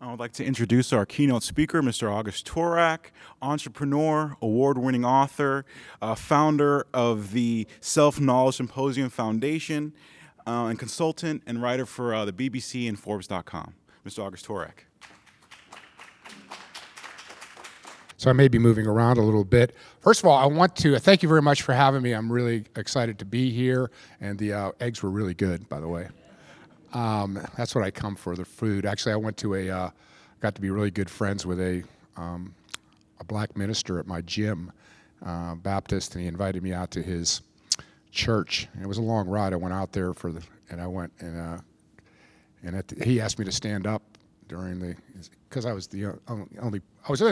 I would like to introduce our keynote speaker, Mr. August Turak, entrepreneur, award-winning author, founder of the Self-Knowledge Symposium Foundation, and consultant and writer for the BBC and Forbes.com. Mr. August Turak. So I may be moving around a little bit. First of all, I want to thank you very much for having me. I'm really excited to be here, and the eggs were really good, by the way. That's what I come for, the food. Actually, I went to got to be really good friends with a black minister at my gym, Baptist, and he invited me out to his church. And it was a long ride. I went out there he asked me to stand up during because I was the only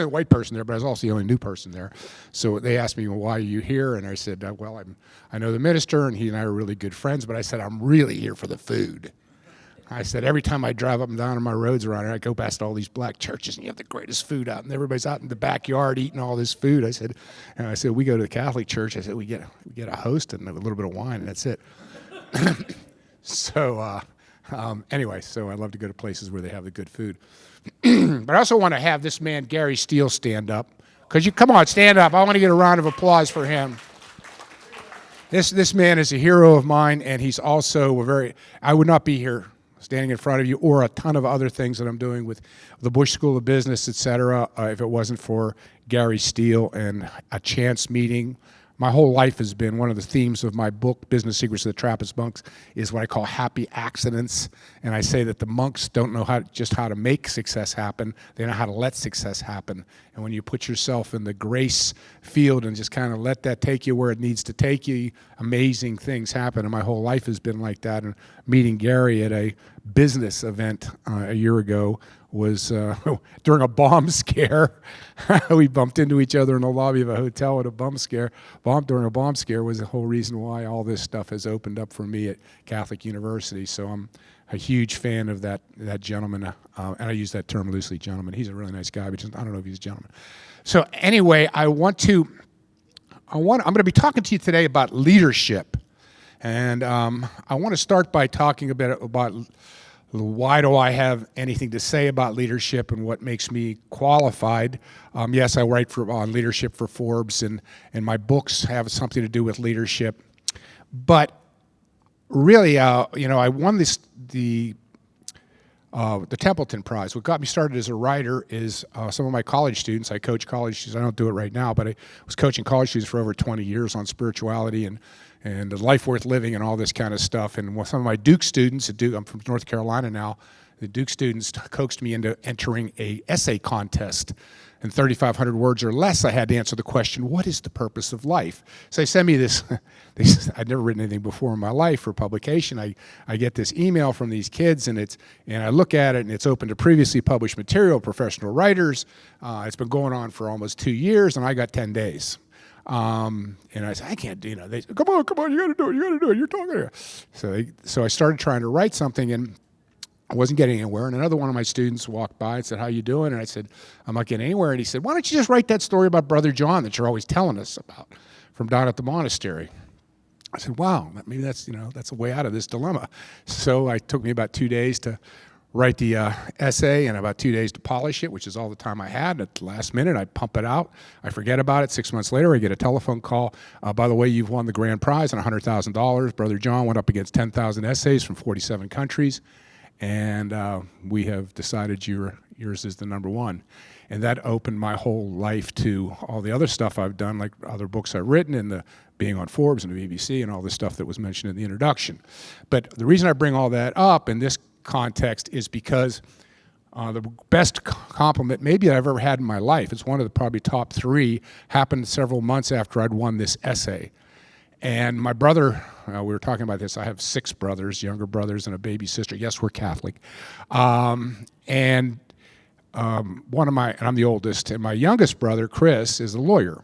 white person there, but I was also the only new person there. So they asked me, well, why are you here? And I said, well, I know the minister, and he and I are really good friends, but I said, I'm really here for the food. I said, every time I drive up and down on my roads around here, I go past all these black churches, and you have the greatest food out, and everybody's out in the backyard eating all this food. I said, we go to the Catholic church. I said, we get a host and a little bit of wine, and that's it. Anyway, so I love to go to places where they have the good food. But I also want to have this man, Gary Steele, stand up. Come on, stand up. I want to get a round of applause for him. This man is a hero of mine, and he's also I would not be here standing in front of you or a ton of other things that I'm doing with the Bush School of Business, et cetera, if it wasn't for Gary Steele and a chance meeting. My whole life has been one of the themes of my book, Business Secrets of the Trappist Monks, is what I call happy accidents. And I say that the monks don't know how to make success happen. They know how to let success happen. And when you put yourself in the grace field and just kind of let that take you where it needs to take you, amazing things happen. And my whole life has been like that. And meeting Gary at a business event a year ago was during a bomb scare. We bumped into each other in the lobby of a hotel at a bomb scare. During a bomb scare was the whole reason why all this stuff has opened up for me at Catholic University. So I'm a huge fan of that gentleman, and I use that term loosely, gentleman. He's a really nice guy, but I don't know if he's a gentleman. So anyway, I'm going to be talking to you today about leadership, and I want to start by talking a bit about why do I have anything to say about leadership and what makes me qualified. Yes, I write on leadership for Forbes, and my books have something to do with leadership. But really, I won the Templeton Prize. What got me started as a writer is some of my college students. I coach college students. I don't do it right now, but I was coaching college students for over 20 years on spirituality and a life worth living and all this kind of stuff. And some of my Duke students, I'm from North Carolina now, the Duke students coaxed me into entering a essay contest. In 3,500 words or less, I had to answer the question, what is the purpose of life? So they sent me this, I'd never written anything before in my life for publication. I get this email from these kids, and I look at it, and it's open to previously published material, professional writers. It's been going on for almost 2 years, and I got 10 days. And I said, I can't do it. They said, come on, you gotta do it, you're talking here. So I started trying to write something, and I wasn't getting anywhere. And another one of my students walked by and said, how you doing? And I said, I'm not getting anywhere. And he said, why don't you just write that story about Brother John that you're always telling us about from down at the monastery? I said, wow, maybe that's a way out of this dilemma. So it took me about 2 days to write the essay and about 2 days to polish it, which is all the time I had. At the last minute, I pump it out. I forget about it. 6 months later, I get a telephone call. By the way, you've won the grand prize and $100,000. Brother John went up against 10,000 essays from 47 countries, and we have decided yours is the number one. And that opened my whole life to all the other stuff I've done, like other books I've written and the being on Forbes and the BBC and all the stuff that was mentioned in the introduction. But the reason I bring all that up in this context is because the best compliment maybe I've ever had in my life, it's one of the probably top 3, happened several months after I'd won this essay. And my brother, we were talking about this, I have 6 brothers, younger brothers and a baby sister. Yes, we're Catholic. And I'm the oldest, and my youngest brother, Chris, is a lawyer.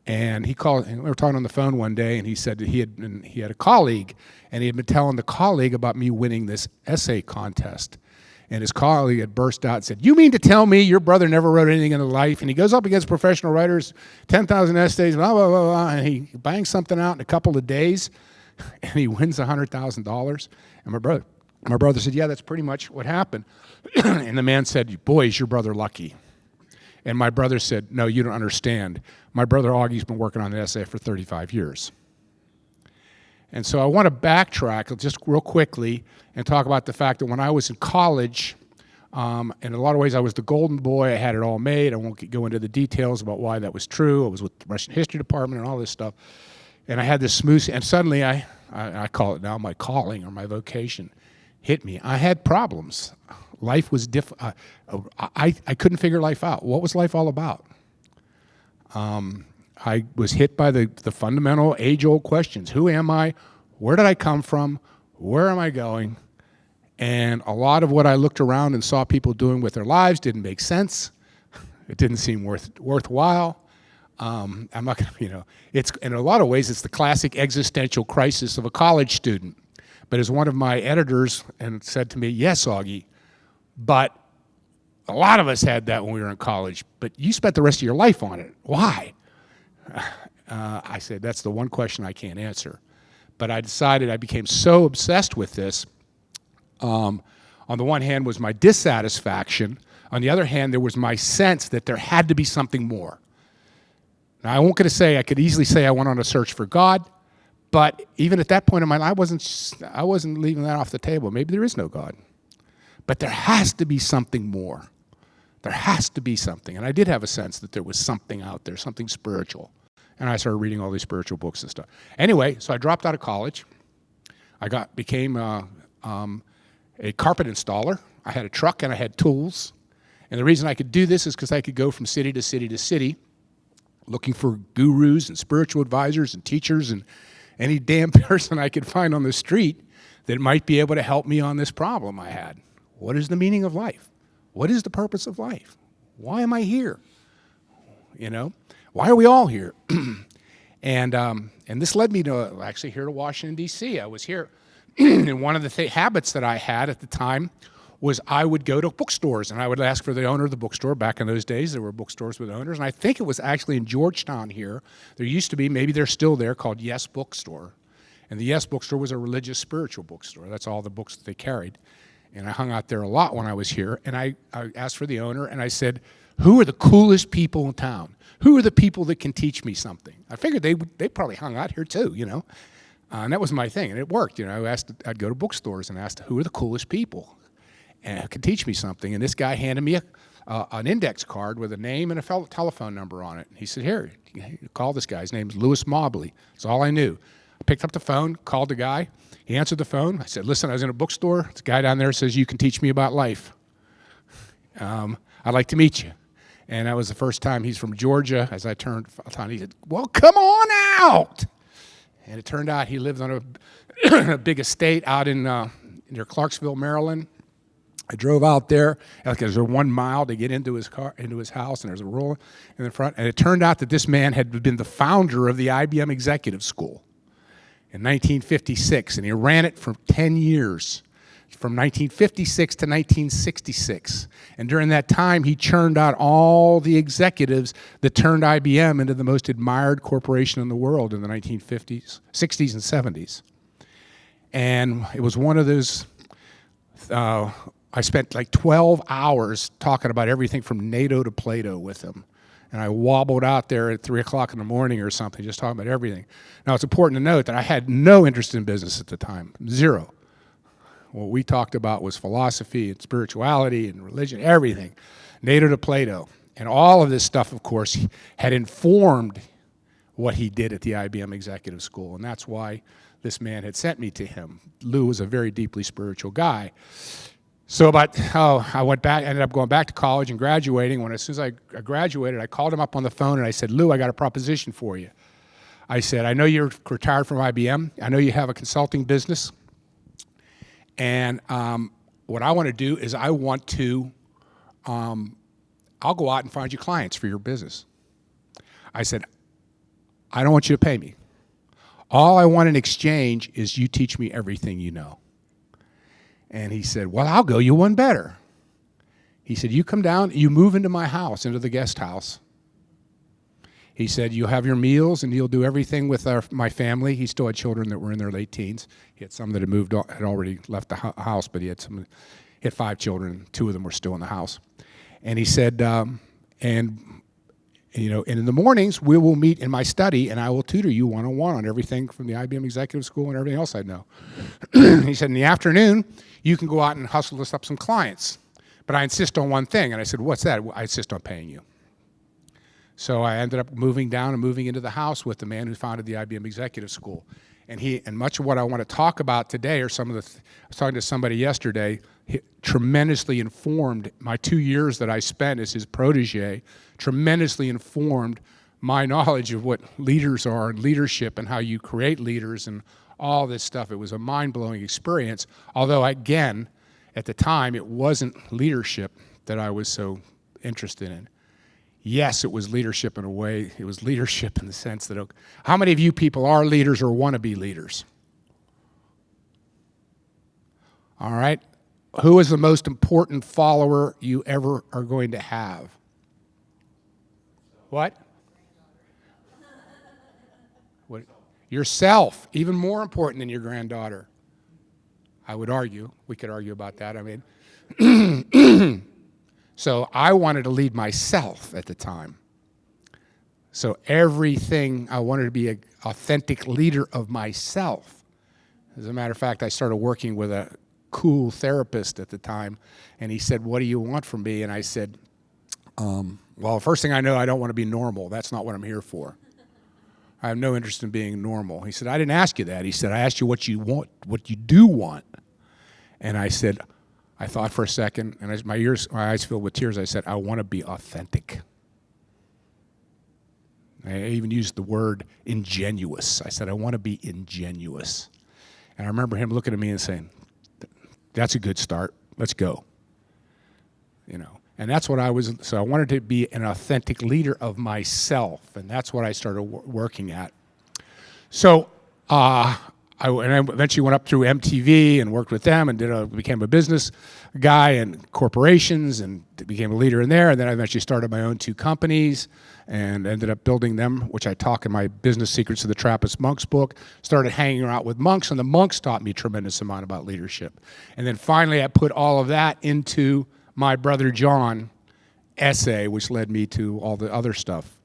And he called, and we were talking on the phone one day, and he said that he had a colleague, and he had been telling the colleague about me winning this essay contest. And his colleague had burst out and said, you mean to tell me your brother never wrote anything in his life? And he goes up against professional writers, 10,000 essays, blah, blah, blah, blah, and he bangs something out in a couple of days, and he wins $100,000. And my brother My brother said, yeah, that's pretty much what happened. And the man said, boy, is your brother lucky. And my brother said, no, you don't understand. My brother Augie's been working on an essay for 35 years. And so I want to backtrack just real quickly and talk about the fact that when I was in college, in a lot of ways I was the golden boy. I had it all made. I won't go into the details about why that was true. I was with the Russian history department and all this stuff. And I had this smooth, and suddenly I call it now my calling or my vocation hit me. I had problems. Life was I couldn't figure life out. What was life all about? I was hit by the fundamental age-old questions. Who am I? Where did I come from? Where am I going? And a lot of what I looked around and saw people doing with their lives didn't make sense. It didn't seem worthwhile. I'm not going to, it's in a lot of ways it's the classic existential crisis of a college student. But as one of my editors and said to me, yes, Augie, but a lot of us had that when we were in college, but you spent the rest of your life on it. Why? I said, that's the one question I can't answer. But I decided I became so obsessed with this. On the one hand was my dissatisfaction. On the other hand, there was my sense that there had to be something more. Now, I won't going to say, I could easily say I went on a search for God, but even at that point in my life, I wasn't leaving that off the table. Maybe there is no God. But there has to be something more. There has to be something. And I did have a sense that there was something out there, something spiritual. And I started reading all these spiritual books and stuff. Anyway, so I dropped out of college. I became a carpet installer. I had a truck and I had tools. And the reason I could do this is because I could go from city to city to city looking for gurus and spiritual advisors and teachers and any damn person I could find on the street that might be able to help me on this problem I had. What is the meaning of life? What is the purpose of life? Why am I here? Why are we all here? And this led me to actually here to Washington, D.C. I was here, and one of the habits that I had at the time was I would go to bookstores, and I would ask for the owner of the bookstore. Back in those days, there were bookstores with owners, and I think it was actually in Georgetown here. There used to be, maybe they're still there, called Yes Bookstore. And the Yes Bookstore was a religious, spiritual bookstore. That's all the books that they carried. And I hung out there a lot when I was here, and I asked for the owner, and I said, who are the coolest people in town? Who are the people that can teach me something? I figured they probably hung out here too, and that was my thing, and it worked. I'd go to bookstores and ask who are the coolest people and could teach me something. And this guy handed me an index card with a name and a telephone number on it. He said, here, call this guy. His name's Louis Mobley. That's all I knew. I picked up the phone, called the guy. He answered the phone. I said, listen, I was in a bookstore. This guy down there says you can teach me about life. I'd like to meet you. And that was the first time. He's from Georgia. As I turned on, he said, well, come on out. And it turned out he lived on a big estate out near Clarksville, Maryland. I drove out there. There's a 1 mile to get into his house, and there's a roll in the front. And it turned out that this man had been the founder of the IBM Executive School in 1956, and he ran it for 10 years, from 1956 to 1966. And during that time, he churned out all the executives that turned IBM into the most admired corporation in the world in the 1950s, 60s, and 70s. And it was one of those, I spent like 12 hours talking about everything from NATO to Plato with him. And I wobbled out there at 3 o'clock in the morning or something, just talking about everything. Now, it's important to note that I had no interest in business at the time, zero. What we talked about was philosophy and spirituality and religion, everything, NATO to Plato. And all of this stuff, of course, had informed what he did at the IBM Executive School. And that's why this man had sent me to him. Lou was a very deeply spiritual guy. So I went back, ended up going back to college and graduating. As soon as I graduated, I called him up on the phone and I said, Lou, I got a proposition for you. I said, I know you're retired from IBM. I know you have a consulting business. And what I want to do is I'll go out and find you clients for your business. I said, I don't want you to pay me. All I want in exchange is you teach me everything you know. And he said, well, I'll go you one better. He said, you come down, you move into my house, into the guest house. He said, you'll have your meals and you'll do everything with my family. He still had children that were in their late teens. He had some that had moved, had already left the house, but he had 5 children. 2 of them were still in the house. And he said, and in the mornings, we will meet in my study and I will tutor you one-on-one on everything from the IBM Executive School and everything else I know. He said, in the afternoon, you can go out and hustle us up some clients. But I insist on one thing. And I said, what's that? I insist on paying you. So I ended up moving down and moving into the house with the man who founded the IBM Executive School. And much of what I want to talk about today are I was talking to somebody yesterday, tremendously informed my 2 years that I spent as his protege, tremendously informed my knowledge of what leaders are and leadership and how you create leaders and all this stuff. It was a mind-blowing experience, although again, at the time, it wasn't leadership that I was so interested in. Yes, it was leadership in a way. It was leadership in the sense that, how many of you people are leaders or want to be leaders? All right. Who is the most important follower you ever are going to have? What? What? Yourself, even more important than your granddaughter. I would argue. We could argue about that. I mean, so I wanted to lead myself at the time. So everything, I wanted to be an authentic leader of myself. As a matter of fact, I started working with a cool therapist at the time, and he said, what do you want from me? And I said, well, first thing I know, I don't want to be normal. That's not what I'm here for. I have no interest in being normal. He said, I didn't ask you that. He said, I asked you what you want, what you do want. And I said, I thought for a second, and as my eyes filled with tears, I said, I want to be authentic. I even used the word ingenuous. I said, I want to be ingenuous. And I remember him looking at me and saying, that's a good start. Let's go. And that's what I was, so I wanted to be an authentic leader of myself, and that's what I started working at. So I eventually went up through MTV and worked with them and became a business guy in corporations and became a leader in there. And then I eventually started my own 2 companies and ended up building them, which I talk in my Business Secrets of the Trappist Monks book. Started hanging out with monks, and the monks taught me a tremendous amount about leadership. And then finally I put all of that into my brother John essay, which led me to all the other stuff.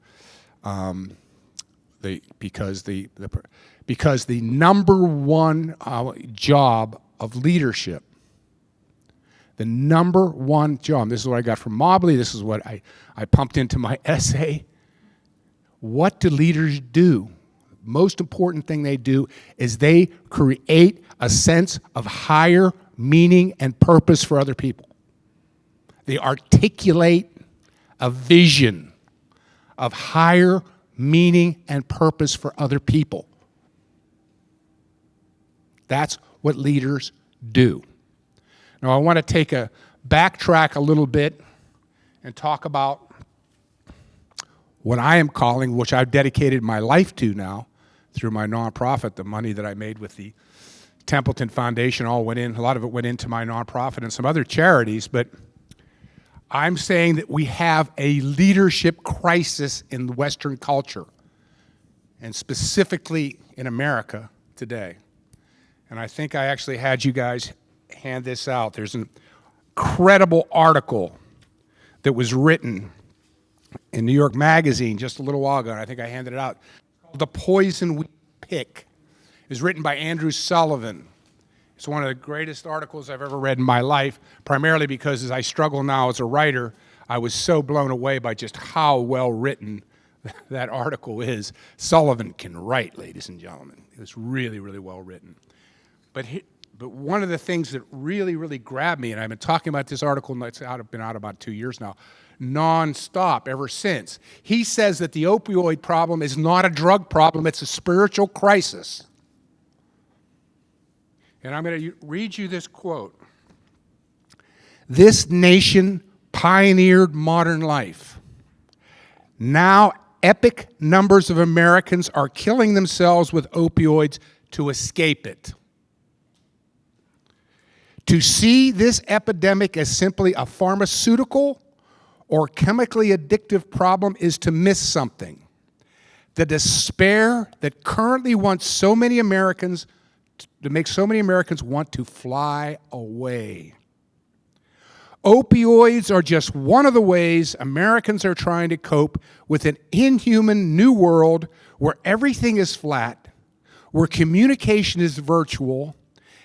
Because the number one job of leadership, the number one job, this is what I got from Mobley, this is what I pumped into my essay. What do leaders do? Most important thing they do is they create a sense of higher meaning and purpose for other people. They articulate a vision of higher meaning and purpose for other people. That's what leaders do. Now I want to backtrack a little bit and talk about what I am calling, which I've dedicated my life to now through my nonprofit. The money that I made with the Templeton Foundation a lot of it went into my nonprofit and some other charities, but I'm saying that we have a leadership crisis in the Western culture, and specifically in America today. And I think I actually had you guys hand this out. There's an incredible article that was written in New York Magazine just a little while ago, and I think I handed it out, called The Poison We Pick. It was written by Andrew Sullivan. It's one of the greatest articles I've ever read in my life, primarily because as I struggle now as a writer, I was so blown away by just how well written that article is. Sullivan can write, ladies and gentlemen. It was really, really well written. But one of the things that really, really grabbed me, and I've been talking about this article, it's been out about 2 years now, nonstop ever since. He says that the opioid problem is not a drug problem, it's a spiritual crisis. And I'm going to read you this quote. This nation pioneered modern life. Now, epic numbers of Americans are killing themselves with opioids to escape it. To see this epidemic as simply a pharmaceutical or chemically addictive problem is to miss something. the despair that currently wants so many Americans, to make so many Americans want to fly away. Opioids are just one of the ways Americans are trying to cope with an inhuman new world where everything is flat, where communication is virtual,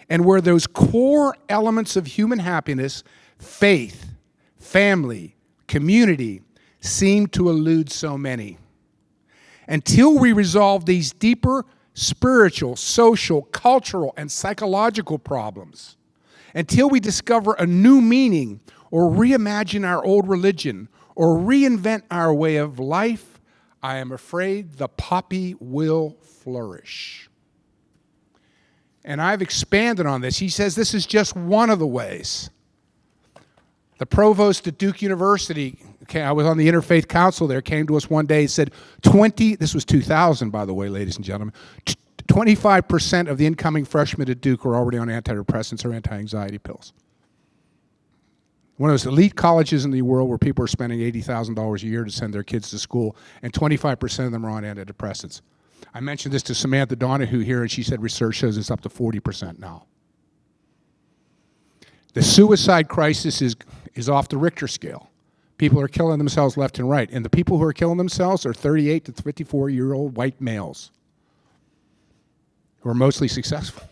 and where those core elements of human happiness, faith, family, community, seem to elude so many. Until we resolve these deeper spiritual, social, cultural, and psychological problems, until we discover a new meaning or reimagine our old religion or reinvent our way of life, I am afraid the poppy will flourish. And I've expanded on this. He says this is just one of the ways. The provost at Duke University, I was on the Interfaith Council there, came to us one day and said, this was 2000, by the way, ladies and gentlemen, 25% of the incoming freshmen at Duke are already on antidepressants or anti-anxiety pills. One of those elite colleges in the world where people are spending $80,000 a year to send their kids to school, and 25% of them are on antidepressants. I mentioned this to Samantha Donahue here, and she said research shows it's up to 40% now. The suicide crisis is off the Richter scale. People are killing themselves left and right, and the people who are killing themselves are 38 to 54-year-old white males who are mostly successful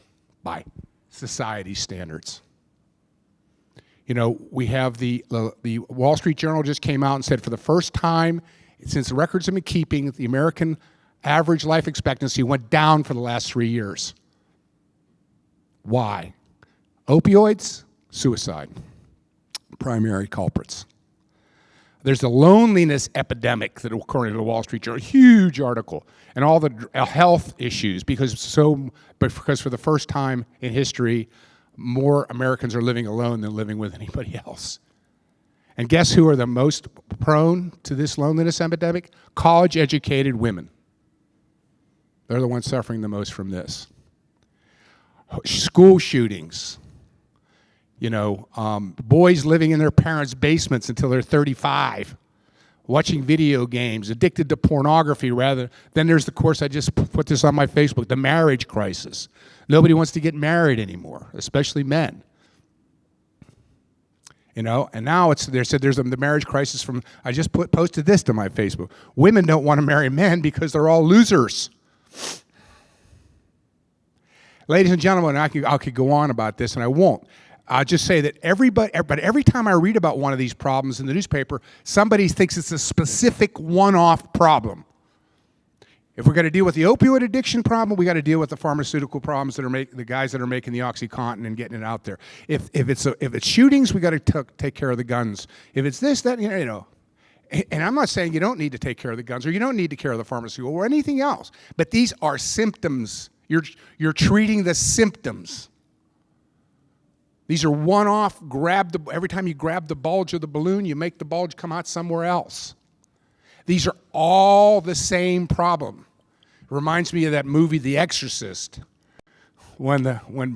by society's standards. You know, we have the Wall Street Journal just came out and said for the first time since the records have been keeping, the American average life expectancy went down for the last 3 years. Why? Opioids, suicide, primary culprits. There's a loneliness epidemic that, according to the Wall Street Journal, huge article, and all the health issues because for the first time in history, more Americans are living alone than living with anybody else. And guess who are the most prone to this loneliness epidemic? College-educated women. They're the ones suffering the most from this. School shootings. You know, boys living in their parents' basements until they're 35, watching video games, addicted to pornography rather. Then there's the course, I just put this on my Facebook, the marriage crisis. Nobody wants to get married anymore, especially men. You know, and now they said there's the marriage crisis from, I just posted this to my Facebook. Women don't want to marry men because they're all losers. Ladies and gentlemen, I could go on about this, and I won't. I'll just say that every time I read about one of these problems in the newspaper, somebody thinks it's a specific one-off problem. If we're going to deal with the opioid addiction problem, we got to deal with the pharmaceutical problems that are the guys that are making the OxyContin and getting it out there. If it's shootings, we got to take care of the guns. If it's this, that, you know. And I'm not saying you don't need to take care of the guns or you don't need to take care of the pharmaceutical or anything else. But these are symptoms. You're treating the symptoms. These are one-off, every time you grab the bulge of the balloon, you make the bulge come out somewhere else. These are all the same problem. It reminds me of that movie, The Exorcist, when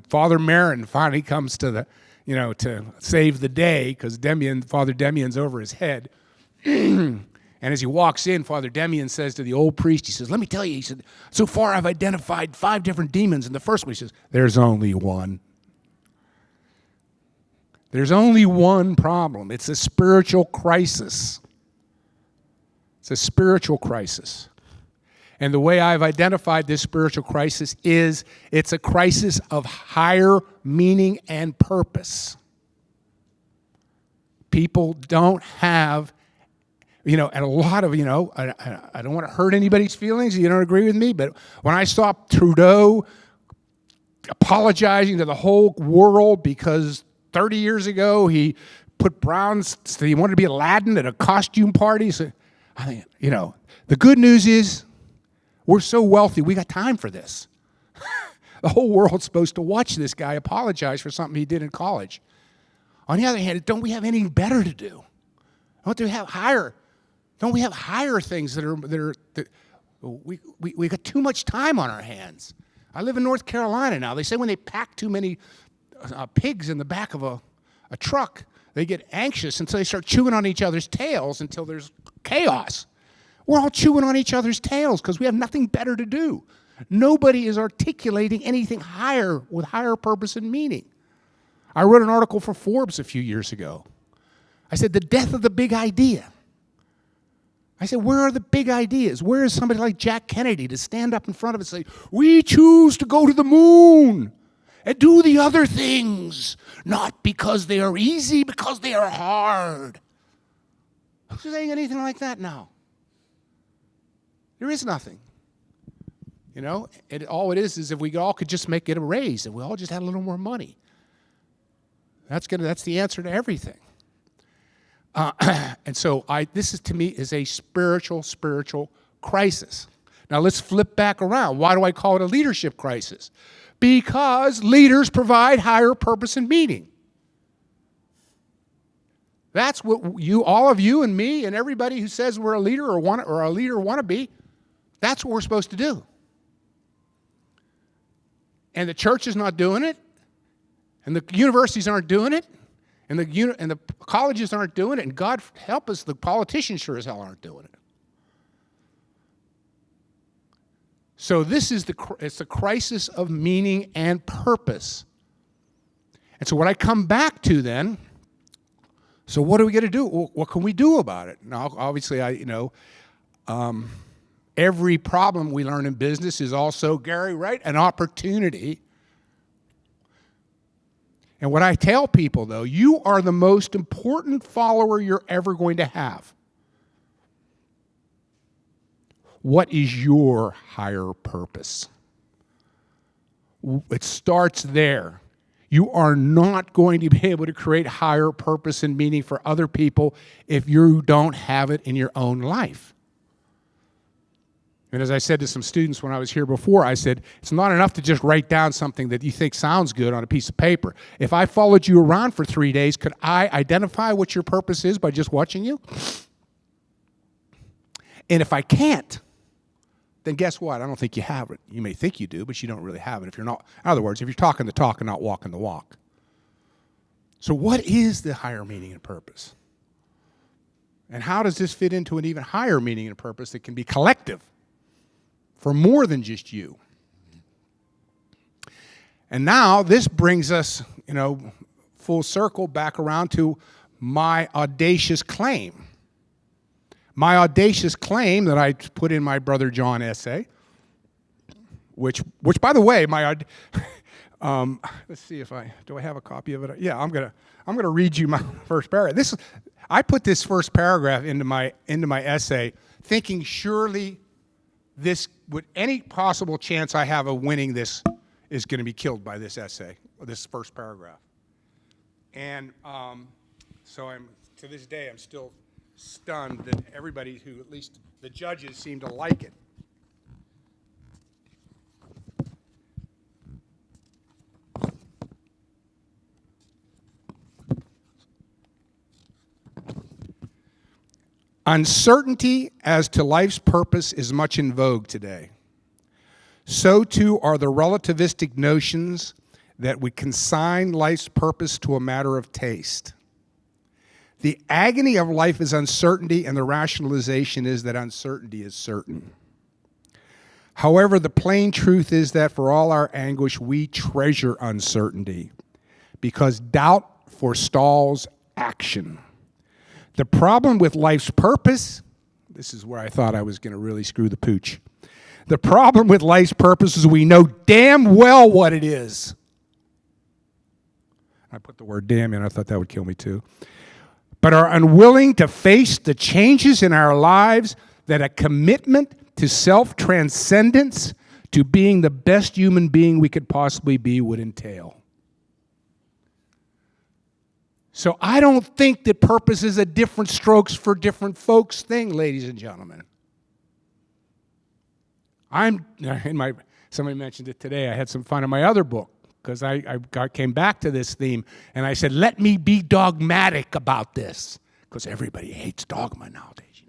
Father Merrin finally comes to to save the day, because Father Demian's over his head. And as he walks in, Father Demian says to the old priest, he says, let me tell you, he said, so far I've identified 5 different demons. And the first one, he says, there's only one. There's only one problem. It's a spiritual crisis. It's a spiritual crisis. And the way I've identified this spiritual crisis is it's a crisis of higher meaning and purpose. People don't have, and a lot of, I don't want to hurt anybody's feelings. You don't agree with me, but when I saw Trudeau apologizing to the whole world because 30 years ago, he put he wanted to be Aladdin at a costume party. So, I think, the good news is we're so wealthy, we got time for this. The whole world's supposed to watch this guy apologize for something he did in college. On the other hand, don't we have anything better to do? Don't we have higher things that we got too much time on our hands? I live in North Carolina now. They say when they pack too many pigs in the back of a truck, they get anxious until they start chewing on each other's tails until there's chaos. We're all chewing on each other's tails because we have nothing better to do. Nobody is articulating anything higher with higher purpose and meaning. I wrote an article for Forbes a few years ago. I said, the death of the big idea. I said, where are the big ideas? Where is somebody like Jack Kennedy to stand up in front of us and say, we choose to go to the moon and do the other things, not because they are easy, because they are hard. Who's saying anything like that now? There is nothing. You know, all it is if we all could just make it a raise, if we all just had a little more money. That's the answer to everything. And so this is, to me, is a spiritual crisis. Now let's flip back around. Why do I call it a leadership crisis? Because leaders provide higher purpose and meaning. That's what all of you and me and everybody who says we're a leader or a leader want to be, that's what we're supposed to do. And the church is not doing it, and the universities aren't doing it, and the colleges aren't doing it, and God help us, the politicians sure as hell aren't doing it. So it's the crisis of meaning and purpose. And so what I come back to then, so what are we going to do? Well, what can we do about it? Now, obviously, every problem we learn in business is also, Gary, right, an opportunity. And what I tell people, though, you are the most important follower you're ever going to have. What is your higher purpose? It starts there. You are not going to be able to create higher purpose and meaning for other people if you don't have it in your own life. And as I said to some students when I was here before, I said, it's not enough to just write down something that you think sounds good on a piece of paper. If I followed you around for 3 days, could I identify what your purpose is by just watching you? And if I can't, then guess what? I don't think you have it. You may think you do, but you don't really have it. If you're not, in other words, if you're talking the talk and not walking the walk. So what is the higher meaning and purpose? And how does this fit into an even higher meaning and purpose that can be collective for more than just you? And now this brings us, full circle back around to my audacious claim. My audacious claim that I put in my Brother John essay, which by the way, let's see if do I have a copy of it? Yeah, I'm gonna read you my first paragraph. I put this first paragraph into my essay, thinking surely this would any possible chance I have of winning this is going to be killed by this essay, or this first paragraph. And so to this day I'm still stunned that everybody who, at least the judges, seem to like it. Uncertainty as to life's purpose is much in vogue today. So too are the relativistic notions that we consign life's purpose to a matter of taste. The agony of life is uncertainty, and the rationalization is that uncertainty is certain. However, the plain truth is that for all our anguish, we treasure uncertainty, because doubt forestalls action. The problem with life's purpose, this is where I thought I was going to really screw the pooch. The problem with life's purpose is we know damn well what it is. I put the word damn in, I thought that would kill me too. But are unwilling to face the changes in our lives that a commitment to self-transcendence, to being the best human being we could possibly be, would entail. So I don't think that purpose is a different strokes for different folks thing, ladies and gentlemen. Somebody mentioned it today. I had some fun in my other book, because I came back to this theme, and I said, let me be dogmatic about this, because everybody hates dogma nowadays,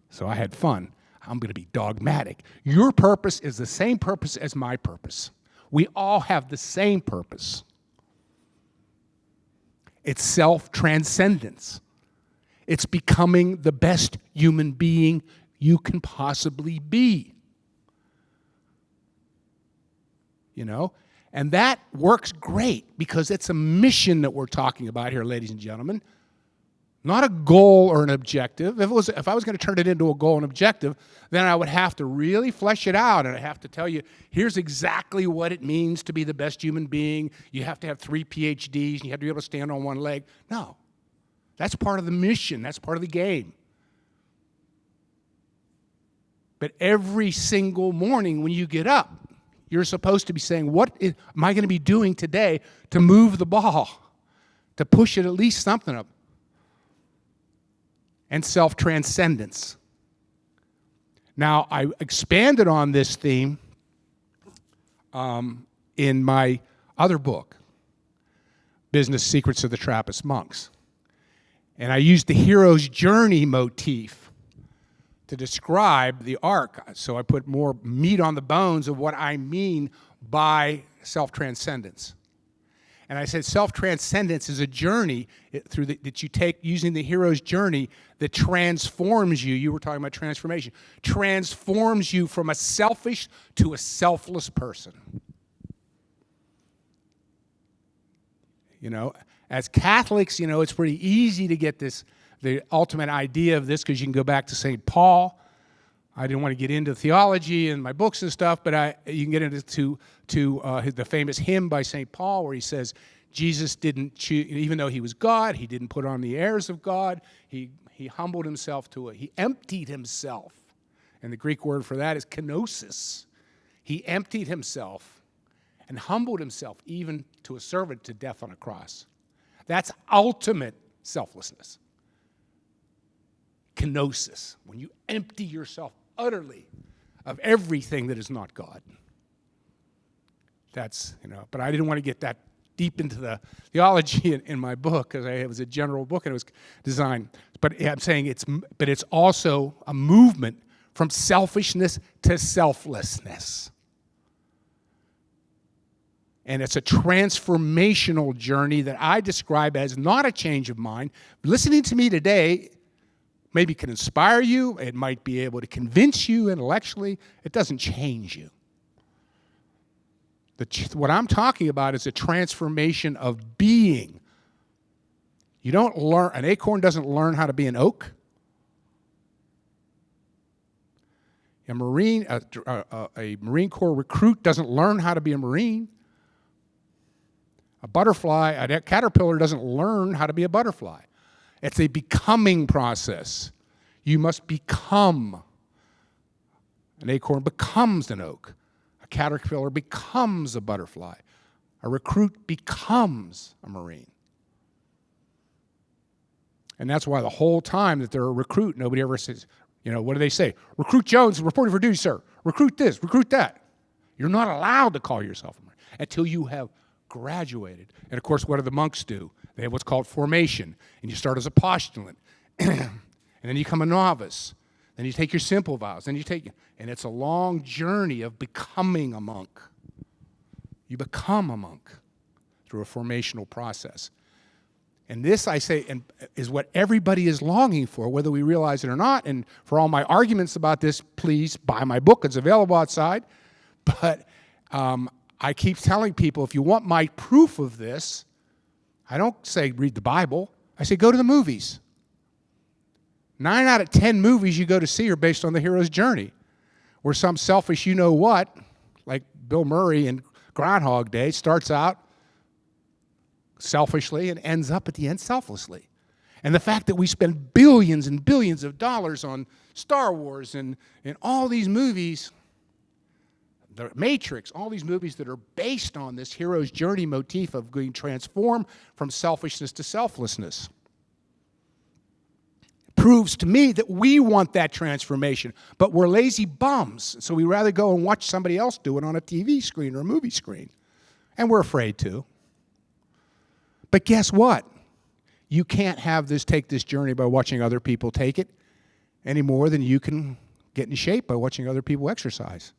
So I had fun. I'm going to be dogmatic. Your purpose is the same purpose as my purpose. We all have the same purpose. It's self-transcendence. It's becoming the best human being you can possibly be. You know? And that works great because it's a mission that we're talking about here, ladies and gentlemen. Not a goal or an objective. If I was going to turn it into a goal and objective, then I would have to really flesh it out, and I have to tell you, here's exactly what it means to be the best human being. You have to have 3 PhDs, and you have to be able to stand on one leg. No. That's part of the mission. That's part of the game. But every single morning when you get up, you're supposed to be saying, what am I going to be doing today to move the ball, to push it at least something up? And self-transcendence. Now, I expanded on this theme in my other book, Business Secrets of the Trappist Monks. And I used the hero's journey motif to describe the arc. So I put more meat on the bones of what I mean by self-transcendence. And I said self-transcendence is a journey that you take using the hero's journey that transforms you. You were talking about transformation. Transforms you from a selfish to a selfless person. You know, as Catholics, you know, it's pretty easy to get the ultimate idea of this because you can go back to St. Paul. I didn't want to get into theology and my books and stuff, but you can get into the famous hymn by St. Paul where he says, Jesus didn't choose, even though he was God, he didn't put on the airs of God. He humbled himself he emptied himself. And the Greek word for that is kenosis. He emptied himself and humbled himself even to a servant to death on a cross. That's ultimate selflessness. Kenosis, when you empty yourself utterly of everything that is not God. That's, you know, but I didn't want to get that deep into the theology in my book because it was a general book and it was designed. But I'm saying it's also a movement from selfishness to selflessness. And it's a transformational journey that I describe as not a change of mind. Listening to me today maybe can inspire you. It might be able to convince you intellectually. It doesn't change you. What I'm talking about is a transformation of being. You don't learn, an acorn doesn't learn how to be an oak. A Marine Corps recruit doesn't learn how to be a Marine. A caterpillar doesn't learn how to be a butterfly. It's a becoming process. You must become. An acorn becomes an oak. A caterpillar becomes a butterfly. A recruit becomes a Marine. And that's why the whole time that they're a recruit, nobody ever says, you know, what do they say? Recruit Jones, reporting for duty, sir. Recruit this, recruit that. You're not allowed to call yourself a Marine until you have graduated. And of course, what do the monks do? They have what's called formation. And you start as a postulant. And then you become a novice. Then you take your simple vows. Then you take, and it's a long journey of becoming a monk. You become a monk through a formational process. And this, I say, is what everybody is longing for, whether we realize it or not. And for all my arguments about this, please buy my book. It's available outside. But I keep telling people, if you want my proof of this, I don't say read the Bible. I say go to the movies. 9 out of 10 movies you go to see are based on the hero's journey, where some selfish you-know-what, like Bill Murray in Groundhog Day, starts out selfishly and ends up at the end selflessly. And the fact that we spend billions and billions of dollars on Star Wars and all these movies, The Matrix, all these movies that are based on this hero's journey motif of being transformed from selfishness to selflessness, proves to me that we want that transformation, but we're lazy bums, so we rather go and watch somebody else do it on a TV screen or a movie screen, and we're afraid to. But guess what? You can't take this journey by watching other people take it any more than you can get in shape by watching other people exercise.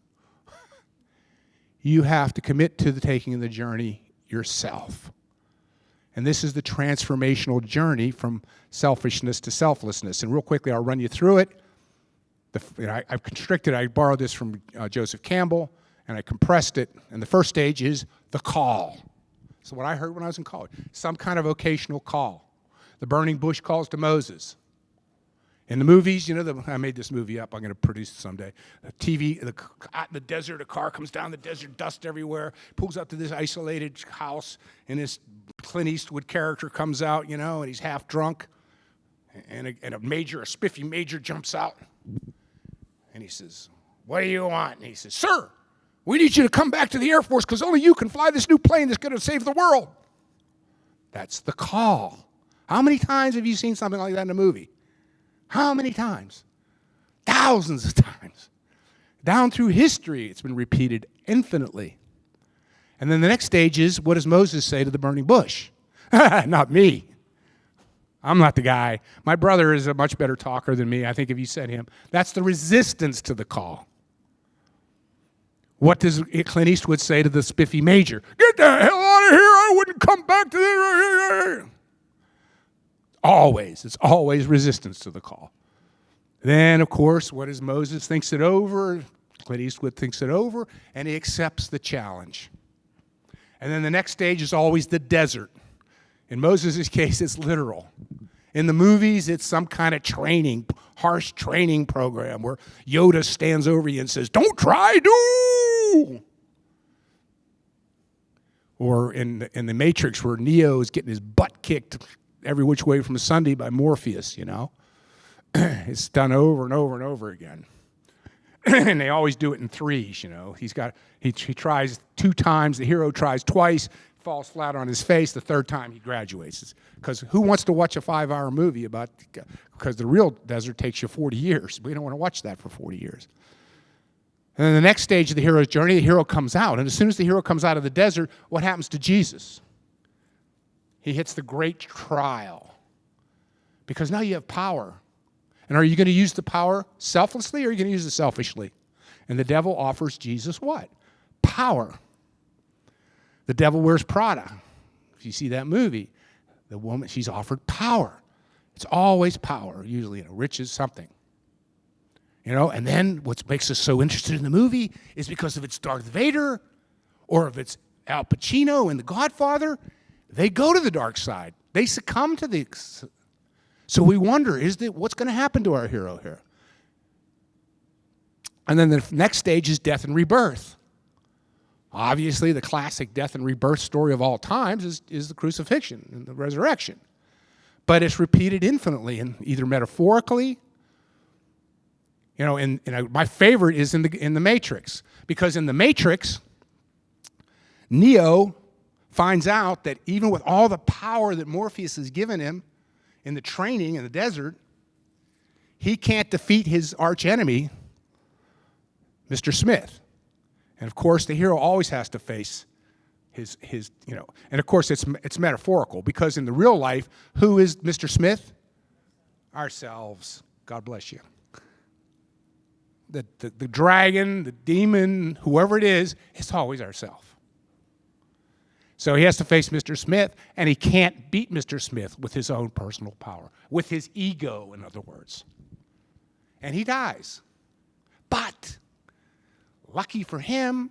You have to commit to the taking of the journey yourself. And this is the transformational journey from selfishness to selflessness. And real quickly, I'll run you through it. I've constricted, I borrowed this from Joseph Campbell, and I compressed it. And the first stage is the call. So what I heard when I was in college, some kind of vocational call. The burning bush calls to Moses. In the movies, I made this movie up. I'm going to produce it someday. Out in the desert, a car comes down the desert, dust everywhere, pulls up to this isolated house, and this Clint Eastwood character comes out, and he's half drunk, and a spiffy major jumps out, and he says, "What do you want?" And he says, "Sir, we need you to come back to the Air Force because only you can fly this new plane that's going to save the world." That's the call. How many times have you seen something like that in a movie? How many times? Thousands of times. Down through history, it's been repeated infinitely. And then the next stage is, what does Moses say to the burning bush? Not me. I'm not the guy. My brother is a much better talker than me. I think if you said him, that's the resistance to the call. What does Clint Eastwood say to the spiffy major? Get the hell out of here. I wouldn't come back to this. Always. It's always resistance to the call. Then, of course, what is Moses thinks it over? Clint Eastwood thinks it over, and he accepts the challenge. And then the next stage is always the desert. In Moses' case, it's literal. In the movies, it's some kind of harsh training program where Yoda stands over you and says, "Don't try, do!" Or in the Matrix, where Neo is getting his butt kicked every which way from Sunday by Morpheus, It's done over and over and over again. And they always do it in threes, He tries 2 times, the hero tries twice, falls flat on his face, the 3rd time he graduates. Because who wants to watch a 5-hour movie because the real desert takes you 40 years. We don't want to watch that for 40 years. And then the next stage of the hero's journey, the hero comes out. And as soon as the hero comes out of the desert, what happens to Jesus? He hits the great trial. Because now you have power. And are you going to use the power selflessly or are you going to use it selfishly? And the devil offers Jesus what? Power. The devil wears Prada. If you see that movie, the woman, she's offered power. It's always power, usually riches, something. And then what makes us so interested in the movie is because if it's Darth Vader or if it's Al Pacino in The Godfather, they go to the dark side. They succumb to the... So we wonder, what's going to happen to our hero here? And then the next stage is death and rebirth. Obviously, the classic death and rebirth story of all times is the crucifixion and the resurrection. But it's repeated infinitely, and either metaphorically, my favorite is in the Matrix. Because in the Matrix, Neo finds out that even with all the power that Morpheus has given him in the training in the desert, he can't defeat his archenemy, Mr. Smith. And of course, the hero always has to face his and of course it's metaphorical because in the real life, who is Mr. Smith? Ourselves. God bless you. The dragon, the demon, whoever it is, it's always ourselves. So he has to face Mr. Smith, and he can't beat Mr. Smith with his own personal power, with his ego, in other words. And he dies. But, lucky for him,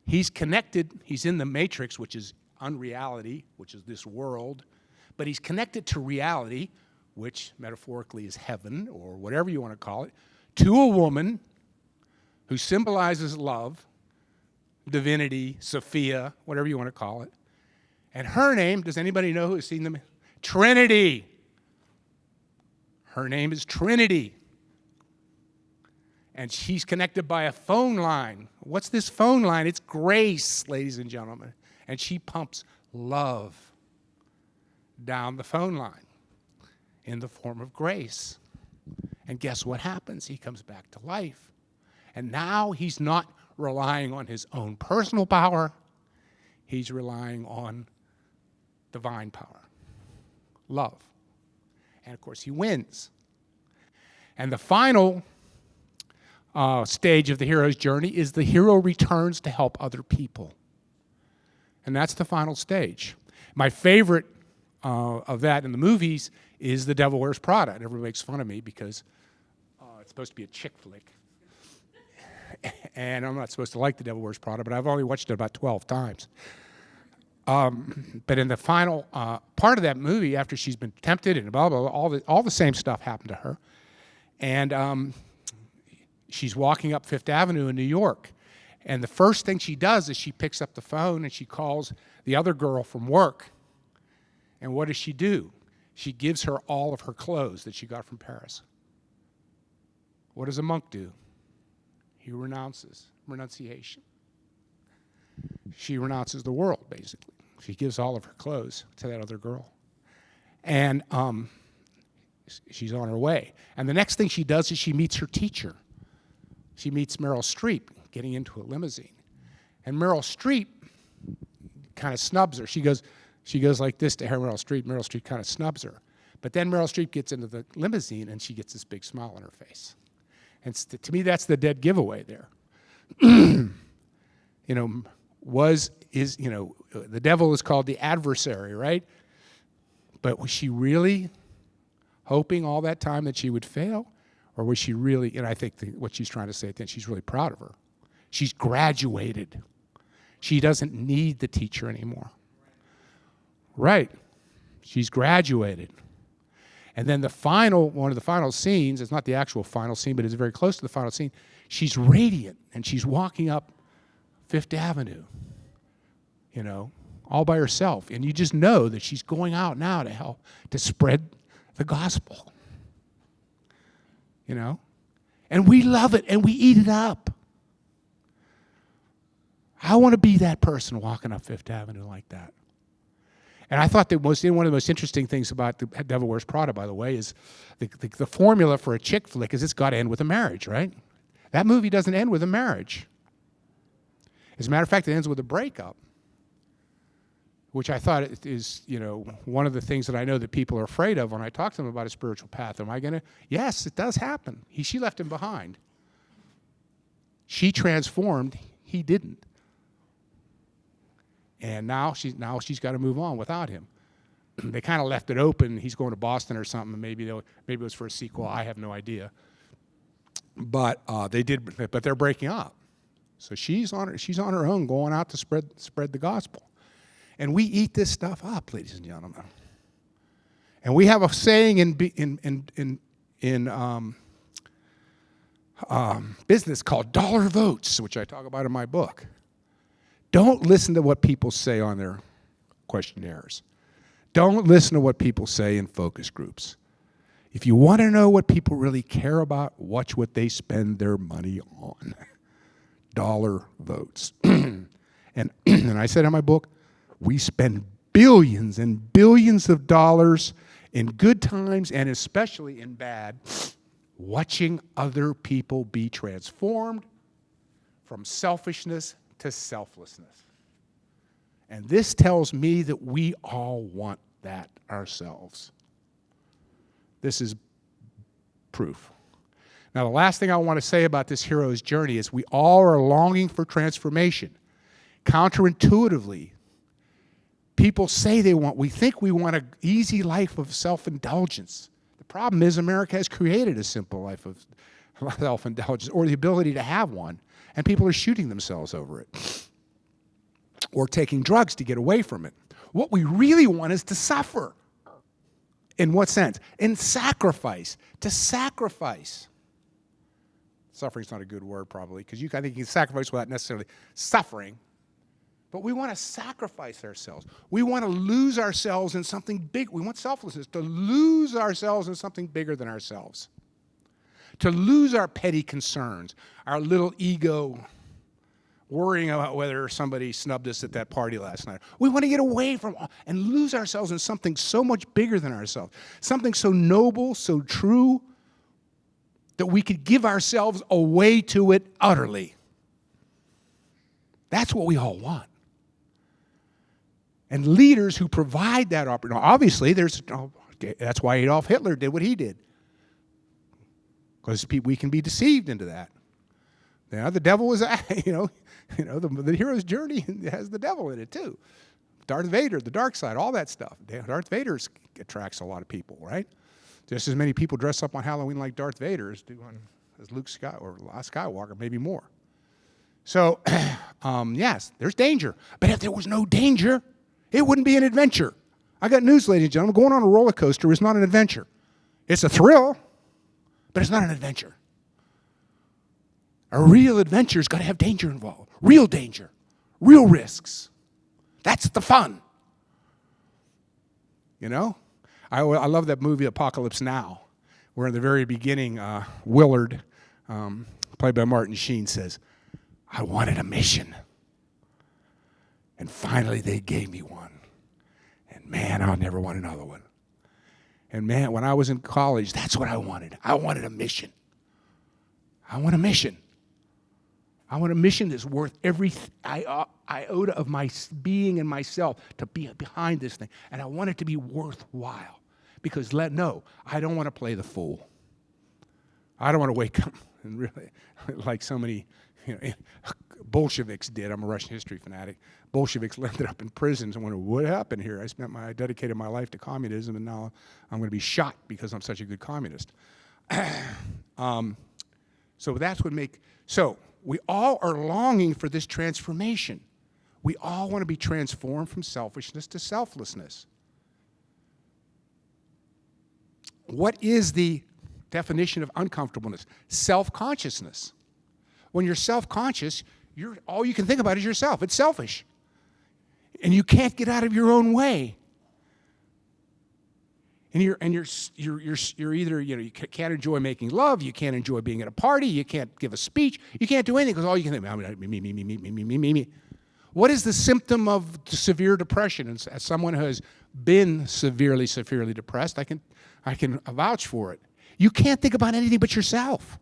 he's connected. He's in the Matrix, which is unreality, which is this world. But he's connected to reality, which metaphorically is heaven, or whatever you want to call it, to a woman who symbolizes love, divinity, Sophia, whatever you want to call it. And her name, does anybody know who has seen them? Trinity. Her name is Trinity. And she's connected by a phone line. What's this phone line? It's grace, ladies and gentlemen. And she pumps love down the phone line in the form of grace. And guess what happens? He comes back to life. And now he's not relying on his own personal power. He's relying on divine power, love. And of course, he wins. And the final stage of the hero's journey is the hero returns to help other people. And that's the final stage. My favorite of that in the movies is The Devil Wears Prada. And everybody makes fun of me because it's supposed to be a chick flick. And I'm not supposed to like The Devil Wears Prada, but I've only watched it about 12 times. But in the final part of that movie, after she's been tempted and blah, blah, blah, all the same stuff happened to her. And she's walking up Fifth Avenue in New York. And the first thing she does is she picks up the phone and she calls the other girl from work. And what does she do? She gives her all of her clothes that she got from Paris. What does a monk do? He renounces. Renunciation. She renounces the world, basically. She gives all of her clothes to that other girl. And she's on her way. And the next thing she does is she meets her teacher. She meets Meryl Streep getting into a limousine. And Meryl Streep kind of snubs her. She goes like this to her, Meryl Streep. Meryl Streep kind of snubs her. But then Meryl Streep gets into the limousine and she gets this big smile on her face. And to me, that's the dead giveaway there. The devil is called the adversary, right? But was she really hoping all that time that she would fail? Or was she really, and I think what she's trying to say at the end, she's really proud of her. She's graduated. She doesn't need the teacher anymore. Right. She's graduated. And then one of the final scenes, it's not the actual final scene, but it's very close to the final scene, she's radiant, and she's walking up Fifth Avenue, all by herself. And you just know that she's going out now to spread the gospel. And we love it, and we eat it up. I want to be that person walking up Fifth Avenue like that. And I thought that one of the most interesting things about The Devil Wears Prada, by the way, is the formula for a chick flick is it's got to end with a marriage, right? That movie doesn't end with a marriage. As a matter of fact, it ends with a breakup, which I thought is, one of the things that I know that people are afraid of when I talk to them about a spiritual path. Am I going to? Yes, it does happen. She left him behind. She transformed. He didn't. And now she's got to move on without him. They kind of left it open. He's going to Boston or something. Maybe it was for a sequel. I have no idea. But they did. But they're breaking up. So she's on her own, going out to spread the gospel. And we eat this stuff up, ladies and gentlemen. And we have a saying in business called dollar votes, which I talk about in my book. Don't listen to what people say on their questionnaires. Don't listen to what people say in focus groups. If you want to know what people really care about, watch what they spend their money on. Dollar votes. And I said in my book, we spend billions and billions of dollars in good times and especially in bad, watching other people be transformed from selfishness to selflessness. And this tells me that we all want that ourselves. This is proof. Now, the last thing I want to say about this hero's journey is we all are longing for transformation. Counterintuitively, people say we think we want an easy life of self-indulgence. The problem is America has created a simple life of self-indulgence, or the ability to have one, and people are shooting themselves over it or taking drugs to get away from it. What we really want is to suffer. In what sense? In sacrifice. To sacrifice. Suffering's not a good word, probably, because I think you can sacrifice without necessarily suffering. But we want to sacrifice ourselves. We want to lose ourselves in something big. We want selflessness, to lose ourselves in something bigger than ourselves. To lose our petty concerns, our little ego, worrying about whether somebody snubbed us at that party last night. We want to get away from and lose ourselves in something so much bigger than ourselves, something so noble, so true, that we could give ourselves away to it utterly. That's what we all want. And leaders who provide that opportunity, obviously, that's why Adolf Hitler did what he did. Because we can be deceived into that. The devil was, the hero's journey has the devil in it too. Darth Vader, the dark side, all that stuff. Darth Vader attracts a lot of people, right? Just as many people dress up on Halloween like Darth Vader as Luke Skywalker, maybe more. So, yes, there's danger. But if there was no danger, it wouldn't be an adventure. I got news, ladies and gentlemen. Going on a roller coaster is not an adventure. It's a thrill, but it's not an adventure. A real adventure's got to have danger involved. Real danger. Real risks. That's the fun. You know? I love that movie Apocalypse Now, where in the very beginning, Willard, played by Martin Sheen, says, I wanted a mission. And finally they gave me one. And man, I'll never want another one. And man, when I was in college, that's what I wanted. I wanted a mission. I want a mission. I want a mission that's worth every iota of my being and myself to be behind this thing. And I want it to be worthwhile. Because I don't want to play the fool. I don't want to wake up and really, like so many Bolsheviks did. I'm a Russian history fanatic. Bolsheviks ended up in prisons and wondered, what happened here? I dedicated my life to communism, and now I'm going to be shot because I'm such a good communist. So that's what so we all are longing for this transformation. We all want to be transformed from selfishness to selflessness. What is the definition of uncomfortableness? Self-consciousness. When you're self-conscious, all you can think about is yourself. It's selfish. And you can't get out of your own way. And you're either, you can't enjoy making love, you can't enjoy being at a party, you can't give a speech, you can't do anything because all you can think, me. What is the symptom of severe depression? And as someone who has been severely depressed, I can vouch for it. You can't think about anything but yourself.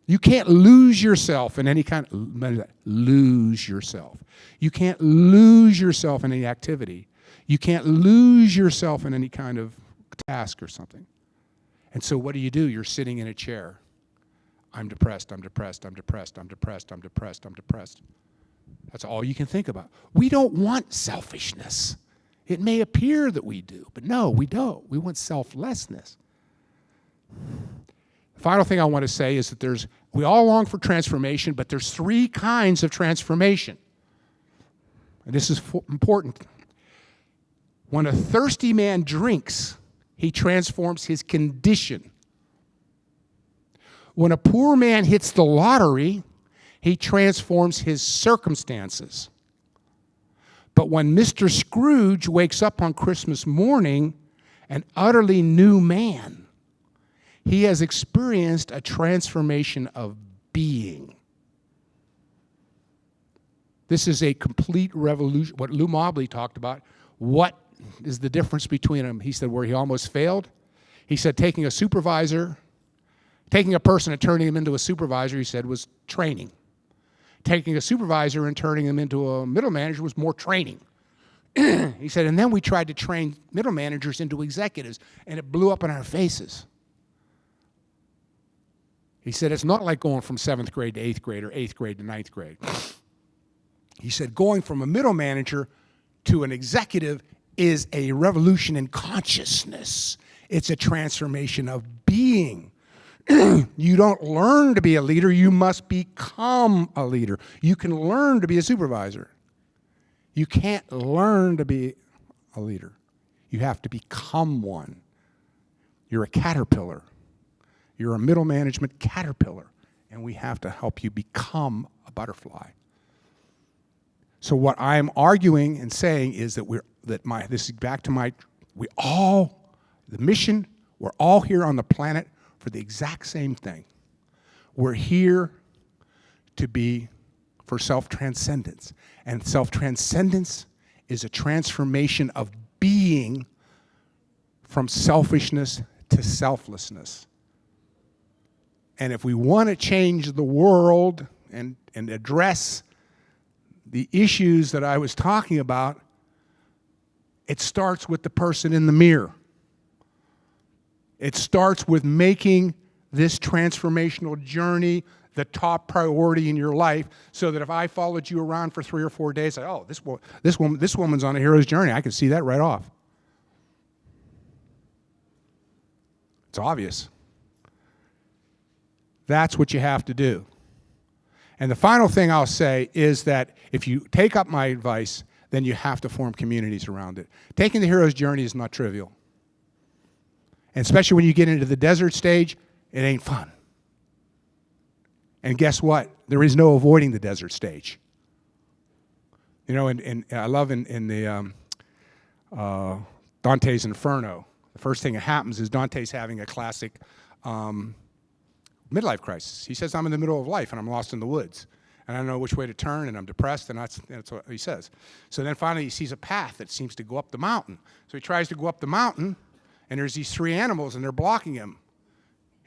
You can't lose yourself in any kind of, lose yourself. You can't lose yourself in any activity. You can't lose yourself in any kind of task or something. And so what do? You're sitting in a chair. I'm depressed, I'm depressed, I'm depressed, I'm depressed, I'm depressed, I'm depressed. That's all you can think about. We don't want selfishness. It may appear that we do, but no, we don't. We want selflessness. The final thing I want to say is that we all long for transformation, but there's 3 kinds of transformation. And this is important. When a thirsty man drinks, he transforms his condition. When a poor man hits the lottery, he transforms his circumstances. But when Mr. Scrooge wakes up on Christmas morning, an utterly new man, he has experienced a transformation of being. This is a complete revolution. What Lou Mobley talked about, what is the difference between them? He said where he almost failed. He said taking a person and turning him into a supervisor, he said, was training. Taking a supervisor and turning him into a middle manager was more training. He said, and then we tried to train middle managers into executives, and it blew up in our faces. He said, it's not like going from 7th grade to 8th grade or 8th grade to 9th grade. He said, going from a middle manager to an executive is a revolution in consciousness. It's a transformation of being. You don't learn to be a leader, you must become a leader. You can learn to be a supervisor. You can't learn to be a leader. You have to become one. You're a caterpillar. You're a middle management caterpillar, and we have to help you become a butterfly. So what I'm arguing and saying is that the mission, we're all here on the planet for the exact same thing. We're here for self-transcendence. And self-transcendence is a transformation of being from selfishness to selflessness. And if we want to change the world and address the issues that I was talking about, it starts with the person in the mirror. It starts with making this transformational journey the top priority in your life, so that if I followed you around for 3 or 4 days, oh, this woman's on a hero's journey. I can see that right off. It's obvious. That's what you have to do. And the final thing I'll say is that if you take up my advice, then you have to form communities around it. Taking the hero's journey is not trivial. And especially when you get into the desert stage, it ain't fun. And guess what? There is no avoiding the desert stage. You know, and I love in the Dante's Inferno, the first thing that happens is Dante's having a classic midlife crisis. He says, I'm in the middle of life and I'm lost in the woods. And I don't know which way to turn and I'm depressed, and that's what he says. So then finally he sees a path that seems to go up the mountain. So he tries to go up the mountain, and there's these 3 animals and they're blocking him.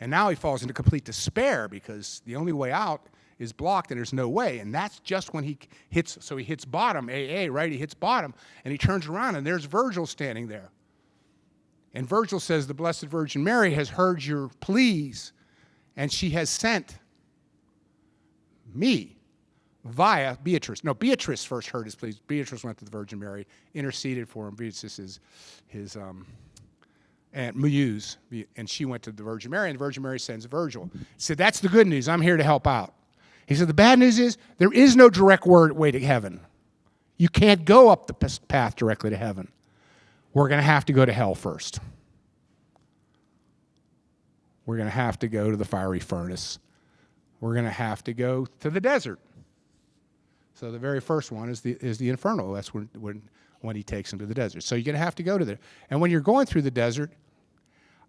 And now he falls into complete despair because the only way out is blocked and there's no way. And that's just when he hits bottom, AA, right? He hits bottom and he turns around and there's Virgil standing there. And Virgil says, the Blessed Virgin Mary has heard your pleas, and she has sent me via Beatrice. No, Beatrice first heard his pleas. Beatrice went to the Virgin Mary, interceded for him. Beatrice is his Aunt Muse, and she went to the Virgin Mary, and the Virgin Mary sends Virgil. He said, that's the good news. I'm here to help out. He said, the bad news is there is no direct way to heaven. You can't go up the path directly to heaven. We're going to have to go to hell first. We're going to have to go to the fiery furnace. We're going to have to go to the desert. So the very first one is the Inferno. That's when he takes him to the desert. So you're going to have to go to there. And when you're going through the desert,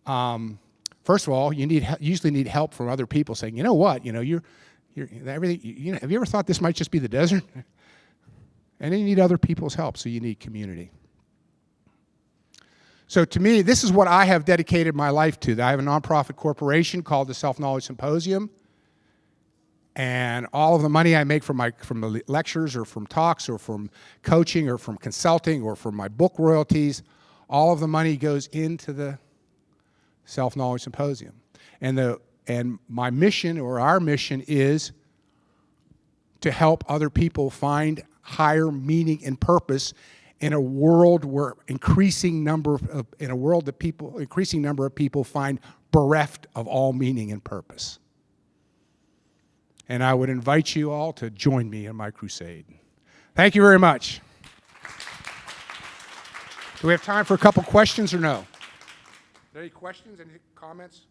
first of all, you usually need help from other people saying, you know what, you're everything. Have you ever thought this might just be the desert? And then you need other people's help, so you need community. So to me, this is what I have dedicated my life to. I have a nonprofit corporation called the Self-Knowledge Symposium. And all of the money I make from the lectures or from talks or from coaching or from consulting or from my book royalties, all of the money goes into the Self-Knowledge Symposium. And my mission, or our mission, is to help other people find higher meaning and purpose in a world where increasing number of people find bereft of all meaning and purpose. And I would invite you all to join me in my crusade. Thank you very much. Do we have time for a couple questions or no? Are there any questions, any comments?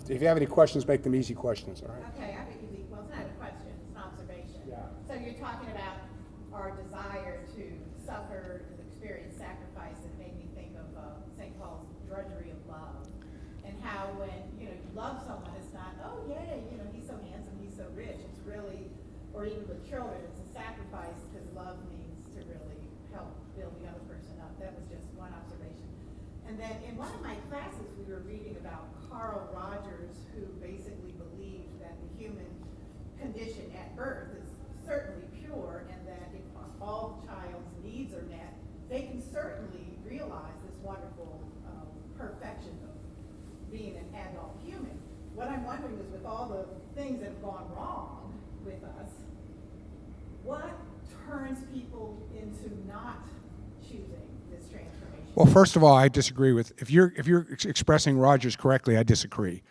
If you have any questions, make them easy questions, all right? Okay, I think easy. Well, it's not a question, it's an observation. Yeah. So you're talking about our desire to suffer and experience sacrifice. It made me think of St. Paul's drudgery of love, and how when you love someone, it's not, oh yay, he's so handsome, he's so rich. It's really, or even with children, it's a sacrifice, because love means to really help build the other person up. That was just one observation. And then in one of my classes, we were reading about Carl Rogers, who basically believed that the human condition at birth is certainly pure, and that if all child's needs are met, they can certainly realize this wonderful perfection of being an adult human. What I'm wondering is, with all the things that have gone wrong with us, what turns people into not choosing this transformation? Well, first of all, I disagree with, if you're expressing Rogers correctly, I disagree.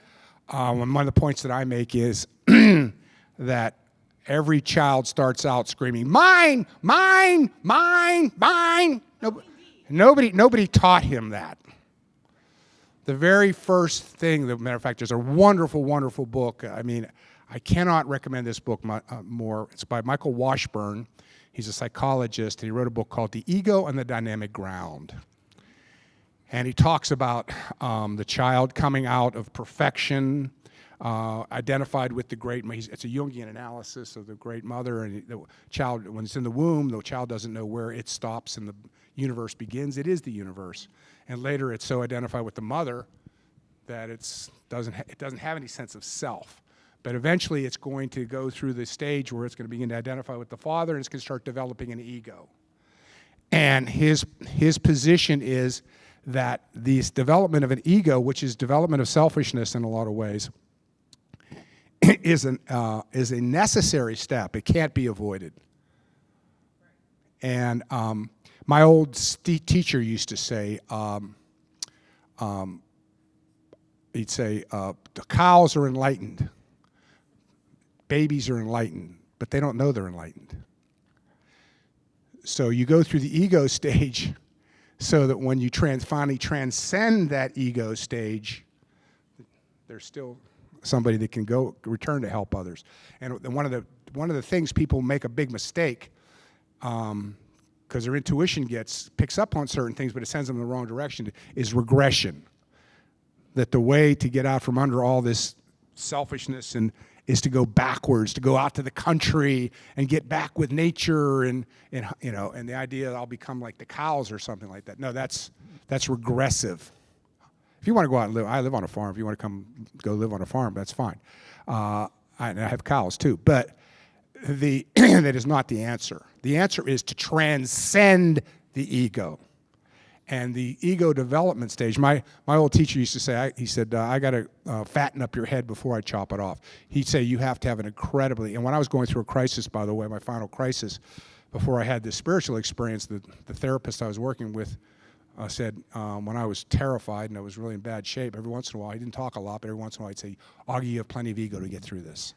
One of the points that I make is that every child starts out screaming, mine, mine, mine, mine. Nobody taught him that. The very first thing, as a matter of fact, there's a wonderful, wonderful book. I cannot recommend this book more. It's by Michael Washburn. He's a psychologist, and he wrote a book called The Ego and the Dynamic Ground. And he talks about the child coming out of perfection, identified with the great, it's a Jungian analysis of the great mother, and the child, when it's in the womb, the child doesn't know where it stops and the universe begins. It is the universe. And later it's so identified with the mother that it doesn't have any sense of self. But eventually it's going to go through the stage where it's going to begin to identify with the father, and it's going to start developing an ego. And his position is that this development of an ego, which is development of selfishness in a lot of ways, is a necessary step. It can't be avoided. And my old teacher used to say, he'd say, the cows are enlightened. Babies are enlightened, but they don't know they're enlightened. So you go through the ego stage so that when you finally transcend that ego stage, there's still somebody that can return to help others. And one of the things people make a big mistake, because their intuition picks up on certain things, but it sends them in the wrong direction, is regression. That the way to get out from under all this selfishness is to go backwards, to go out to the country and get back with nature, and the idea that I'll become like the cows or something like that. No, that's regressive. If you want to go out and live, I live on a farm. If you want to go live on a farm, that's fine. I have cows too, but that is not the answer. The answer is to transcend the ego. And the ego development stage, my old teacher used to say, he said, I got to fatten up your head before I chop it off. He'd say you have to have an incredibly, and when I was going through a crisis, by the way, my final crisis, before I had this spiritual experience, the therapist I was working with said, when I was terrified and I was really in bad shape, every once in a while, he didn't talk a lot, but every once in a while I'd say, Augie, you have plenty of ego to get through this.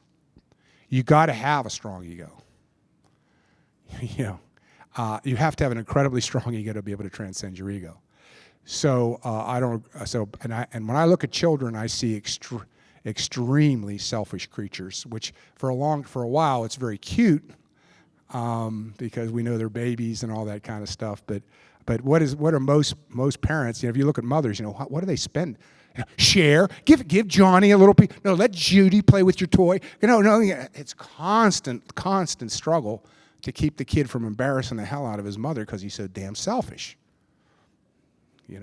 You got to have a strong ego. You have to have an incredibly strong ego to be able to transcend your ego. So and when I look at children, I see extremely selfish creatures, which for a while it's very cute because we know they're babies and all that kind of stuff. But what are most parents? If you look at mothers, what do they spend? Share, give Johnny a little piece. No, let Judy play with your toy. It's constant struggle to keep the kid from embarrassing the hell out of his mother because he's so damn selfish. It's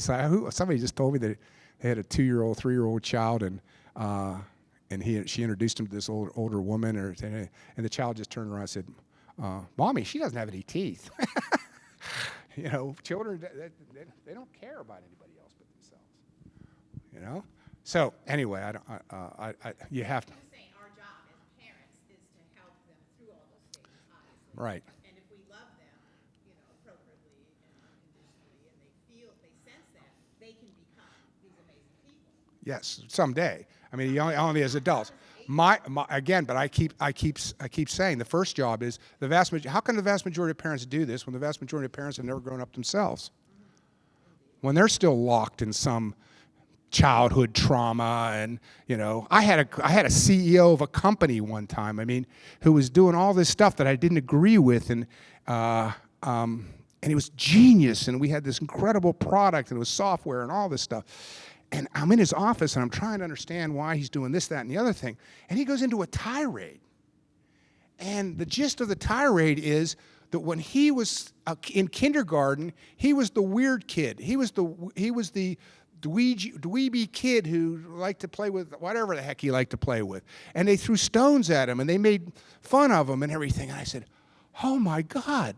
like, somebody just told me that they had a 2-year-old, 3-year-old child, and she introduced him to this older woman, and the child just turned around and said, "Mommy, she doesn't have any teeth." Children, they don't care about anybody else but themselves. So anyway, you have to. I'm saying our job as parents is to help them through all those stages, obviously. Right. And if we love them, appropriately and unconditionally, and they sense that, they can become these amazing people. Yes, someday. I mean, only as adults. Again, but I keep saying the first job is how can the vast majority of parents do this when the vast majority of parents have never grown up themselves? When they're still locked in some childhood trauma, and I had a CEO of a company one time, who was doing all this stuff that I didn't agree with, and he was genius, and we had this incredible product, and it was software and all this stuff. And I'm in his office, and I'm trying to understand why he's doing this, that, and the other thing. And he goes into a tirade. And the gist of the tirade is that when he was in kindergarten, he was the weird kid. He was the dweeby kid who liked to play with whatever the heck he liked to play with. And they threw stones at him, and they made fun of him and everything. And I said, "Oh my God,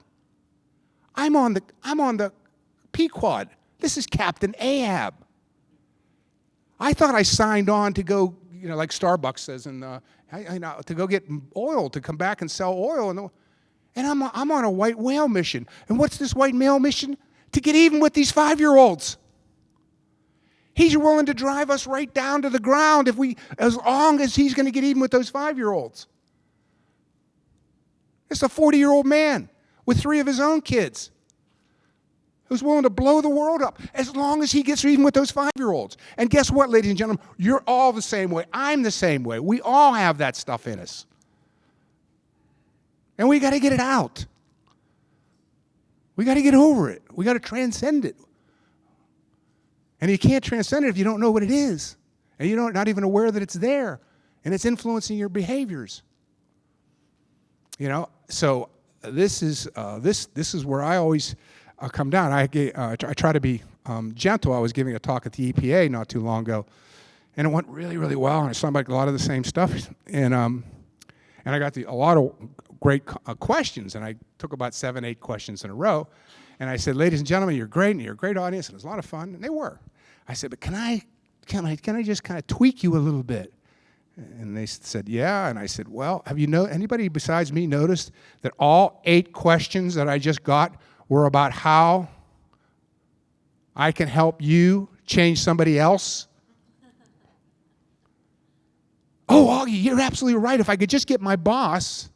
I'm on the Pequod. This is Captain Ahab. I thought I signed on to go, like Starbucks says, to go get oil, to come back and sell oil, and I'm on a white whale mission. And what's this white male mission? To get even with these 5-year-olds. He's willing to drive us right down to the ground as long as he's going to get even with those 5-year-olds. It's a 40-year-old man with 3 of his own kids, who's willing to blow the world up as long as he gets even with those 5-year-olds. And guess what, ladies and gentlemen? You're all the same way. I'm the same way. We all have that stuff in us. And we got to get it out. We got to get over it. We got to transcend it. And you can't transcend it if you don't know what it is. And you're not even aware that it's there. And it's influencing your behaviors. So this is where I always come down. I try to be gentle. I was giving a talk at the EPA not too long ago, and it went really, really well. And it sounded like a lot of the same stuff. And I got a lot of great questions. And I took about 7, 8 questions in a row. And I said, "Ladies and gentlemen, you're great, and you're a great audience, and it's a lot of fun." And they were. I said, "But can I can I just kind of tweak you a little bit? And they said, yeah. And I said, well, have anybody besides me noticed that all 8 questions that I just got were about how I can help you change somebody else? Oh, Augie, you're absolutely right. If I could just get my boss,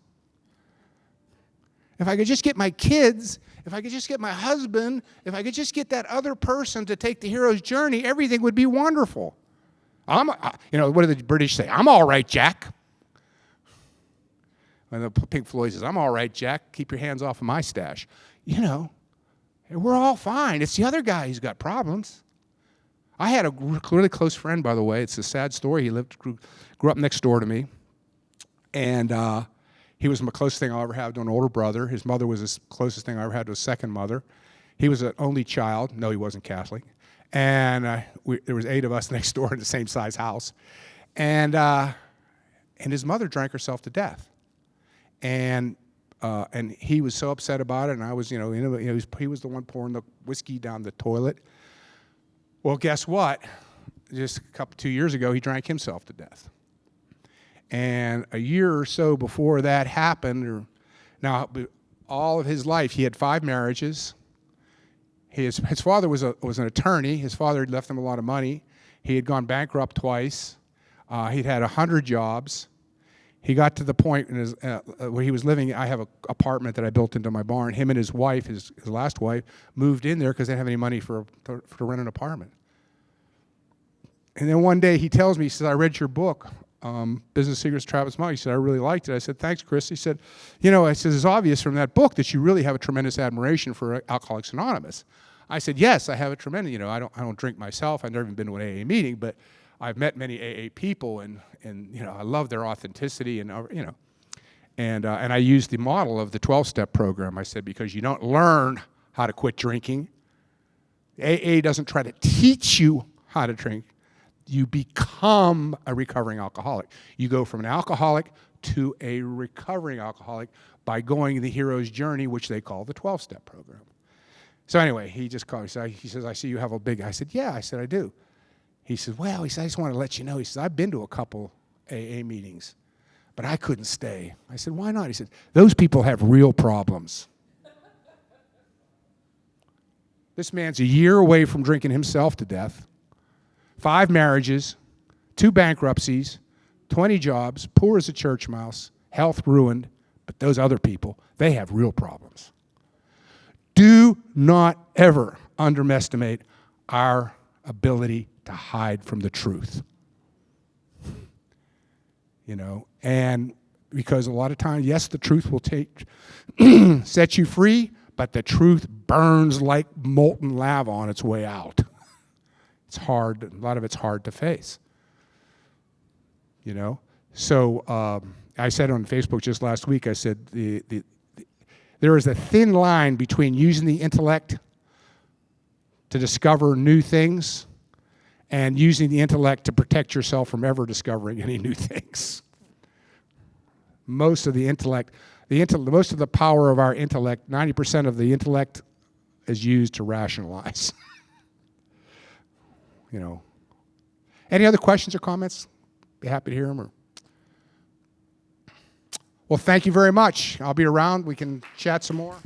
if I could just get my kids, if I could just get my husband, if I could just get that other person to take the hero's journey, everything would be wonderful. What do the British say? I'm all right, Jack. When the Pink Floyd says, I'm all right, Jack, keep your hands off of my stash. We're all fine. It's the other guy who's got problems. I had a really close friend, by the way. It's a sad story. He grew up next door to me. And he was the closest thing I'll ever have to an older brother. His mother was the closest thing I ever had to a second mother. He was an only child. No, he wasn't Catholic. And there was 8 of us next door in the same size house. And his mother drank herself to death. And he was so upset about it, and I was, he was the one pouring the whiskey down the toilet. Well, guess what? Just 2 years ago, he drank himself to death. And a year or so before that happened, now all of his life, he had 5 marriages. His father was an attorney. His father had left him a lot of money. He had gone bankrupt twice. He'd had 100 jobs. He got to the point where he was living. I have an apartment that I built into my barn. Him and his wife, his last wife, moved in there because they didn't have any money to rent an apartment. And then one day he tells me, he says, I read your book, Business Secrets of Travis Monk. He said, I really liked it. I said, thanks, Chris. He said, I said, it's obvious from that book that you really have a tremendous admiration for Alcoholics Anonymous. I said, yes, I have a tremendous, I don't drink myself. I've never even been to an AA meeting, but I've met many AA people, and I love their authenticity, and I used the model of the 12-step program. I said, because you don't learn how to quit drinking. AA doesn't try to teach you how to drink. You become a recovering alcoholic. You go from an alcoholic to a recovering alcoholic by going the hero's journey, which they call the 12-step program. So anyway, he just called me. He says, I see you have a big... I said, yeah. I said, I do. He says, well, I just want to let you know. He says, I've been to a couple AA meetings, but I couldn't stay. I said, why not? He said, those people have real problems. This man's a year away from drinking himself to death, 5 marriages, 2 bankruptcies, 20 jobs, poor as a church mouse, health ruined, but those other people, they have real problems. Do not ever underestimate our ability to hide from the truth. And because a lot of times, yes, the truth will set you free, but the truth burns like molten lava on its way out. It's hard, a lot of it's hard to face. So I said on Facebook just last week, I said there is a thin line between using the intellect to discover new things and using the intellect to protect yourself from ever discovering any new things. Most of the most of the power of our intellect, 90% of the intellect is used to rationalize. Any other questions or comments? Be happy to hear them. Well, thank you very much. I'll be around. We can chat some more.